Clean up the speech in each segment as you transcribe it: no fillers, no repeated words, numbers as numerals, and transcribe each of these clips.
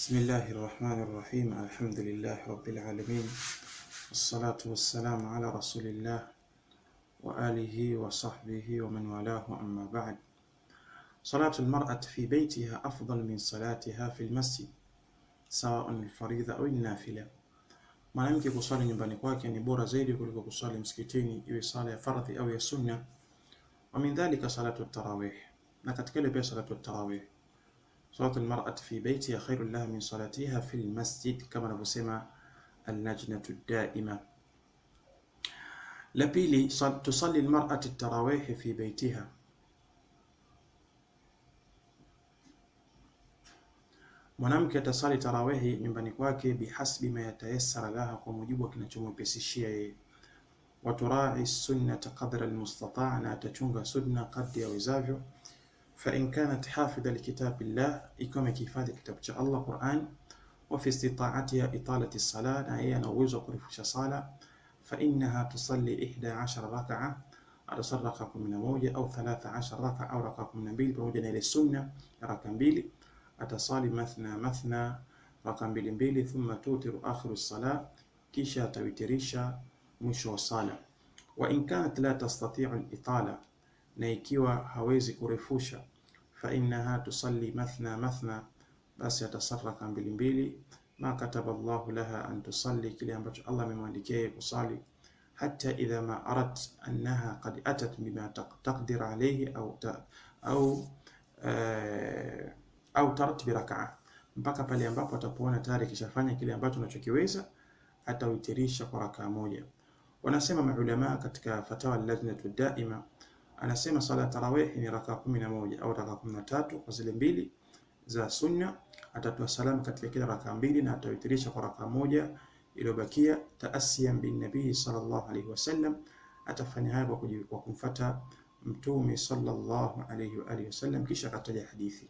بسم الله الرحمن الرحيم. الحمد لله رب العالمين، والصلاة والسلام على رسول الله وآله وصحبه ومن والاه، أما بعد. صلاة المرأة في بيتها أفضل من صلاتها في المسجد سواء الفريضة أو النافلة. Mwanamke kusali nyumbani kwake ni bora zaidi kuliko kusali msikitini, iwe sala ya fardhi au ya sunna. Wa min dhalika salatu tarawih, na katika ile pia salatu tarawih. Salatu almar'ati fi baytiha khairun laha min salatiha fi almasjid, kama anavyosema al-lajnatu daima. La pili, tusalli almar'atu tarawih fi baytiha. Mwanamke atasali tarawihi nyumbani kwake bihasbi ma yatayassara laha, kwa mujibu wa kinachomwepesishia yeye. Waturai sunnata qadra almustata', na atachunga sunna kadri yawezavyo. Fa in kanat hafidha likitabillah, ikiwa amehifadhi kitabu cha Allah Qur'an. Wa fi istita'atiha italati as-salat, na yeye ana uwezo wa kurefusha sala. Fa innaha tusalli 11 rak'a, atasali raka 11 au 13 rak'a au raka 12, pamoja na ile sunna raka 2. Atasali mathna raka 2, thumma tutiru akhiru as-salat, kisha atawitirisha mwisho wa sala. Wa in kanat la tastati'u al-itala, na ikiwa hawezi kurefusha, fa innaha tusalli mathna, basi atasali raka 2, ma kataba Allahu laha an tusalli, kile ambacho Allah amemwandikia kusali. Hatta idha ma arat annaha qad atat bima taqdir alayhi au tarat bi rak'a, mpaka pale ambapo atapoona tayari kishafanya kile ambacho anachokiweza, atawitirisha kwa raka moja. Wanasema maulama katika fatawa al-lajnatu daima, anasema sala tarawih ni raka 11 au raka 13 kwa zile mbili za sunna. Atatoa salamu katika kila raka 2 na atawitirisha kwa raka moja iliyobakia, taasiyan bin nabii sallallahu alayhi wasallam. Atafanya hayo kwa kumfuata mtume sallallahu alayhi wa alihi wasallam, kisha akataja hadithi.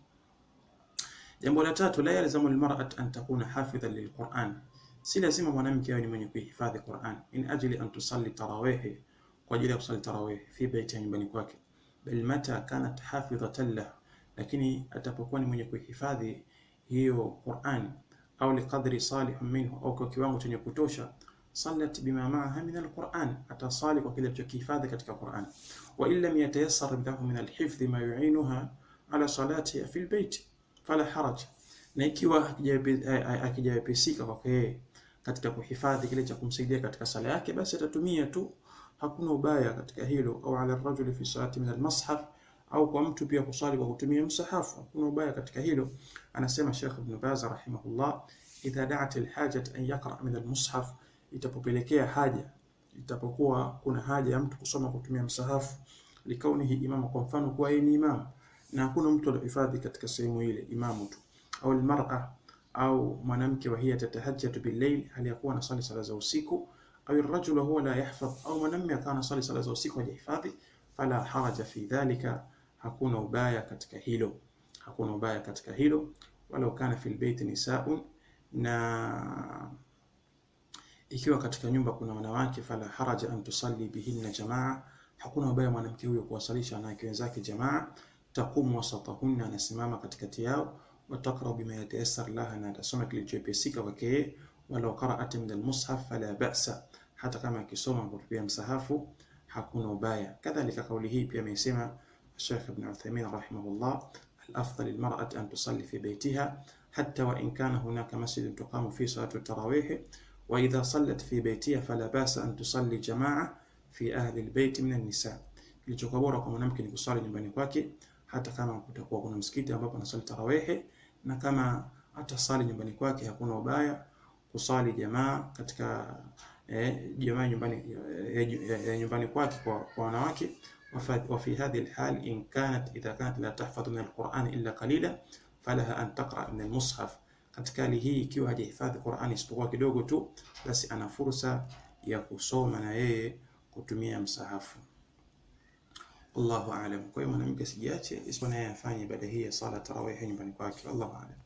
Jambo la tatu, la yalzamu almar'at an takuna hafidhan lilquran, si lazima mwanamke awe ni mwenye kuhifadhi Qur'an in ajli an tusalli tarawih, kwa ajili ya kusali tarawih fi baiti, nyumbani kwake. Bal mata kanat hafidhatan lah, lakini atapokuwa ni mwenye kuhifadhi hiyo Qur'an au liqadri salih minhu, au kwa kiwango chenye kutosha, sallat bima ma'aha min alquran, atasali kwa kile alichokihifadhi katika Qur'an. Wa illam yatayassar lahu min alhifdh ma yu'inuha ala salatiha fi albayt fala haraj, na ikiwa hakijawepesika kwake yeye katika kuhifadhi kile cha kumsaidia katika sala yake, basi atatumia tu, hakuna ubaya katika hilo. Au ala rajuli fi salati min almushaf, au kwa mtu pia kusali kwa kutumia msahafu, hakuna ubaya katika hilo. Anasema Sheikh Ibn Baz rahimahullah, idha da'at alhajat an yaqra min almushaf, itapopelekea haja, itapokuwa kuna haja ya mtu kusoma kutumia msahafu, likaunihi imama, kwa mfano kwa yeye ni imam na hakuna mtu alihifadhi katika sehemu ile, imamu tu. Au almar'a, au mwanamke, wa hiya tatahajjatu bil-layl, hali yakuwa anasali sala za usiku. Au ar-rajulu huwa la yahfadh, au mwanamume akawa anasali sala za usiku hajahifadhi. Fala haraja fi dhalika, hakuna ubaya katika hilo, hakuna ubaya katika hilo. Walau kana fil bayt nisaa'un, na ikiwa katika nyumba kuna wanawake, fala haraja an tusalli bihinna jamaa, hakuna ubaya mwanamke huyo kuwasalisha wanawake wenzake jamaa. Taqumu wasatahunna, anasimama katikati yao. Wataqra bima yatayassar laha, na atasoma kilichopesika kwake. Walau qara'at min almushaf fala ba'sa, hata kama akisoma kupitia msahafu hakuna ubaya. Kadhalika kauli hii pia amesema Sheikh Ibn Uthaymeen rahimahullah, al-afdal lilmar'ati an tusalli fi baytiha hatta wa in kana hunaka masjidun tuqamu fi salati tarawih, wa idha sallat fi baytiha fala ba'sa an tusalli jama'a fi ahli albayt min an-nisa. Kilichokuwa bora kwa mwanamke ni kusali nyumbani kwake, hata kama kutakuwa kuna msikiti ambapo anasali tarawih, na kama atasali nyumbani kwake hakuna ubaya kusali jamaa katika jamaa nyumbani kwake kwa wanawake. Wa fi hadhihi alhal in kanat idha kanat la tahfadhu min alquran illa qalila falaha an taqra min almushaf, katika hali hii ikiwa hajahifadhi Qur'an isipokuwa kidogo tu, basi ana fursa ya kusoma na yeye kutumia msahafu. Allahu a'lam. Kwa hiyo mwanamke sijiache, isipokuwa naye afanye ibada hii ya sala tarawih nyumbani kwake. Allahu a'lam.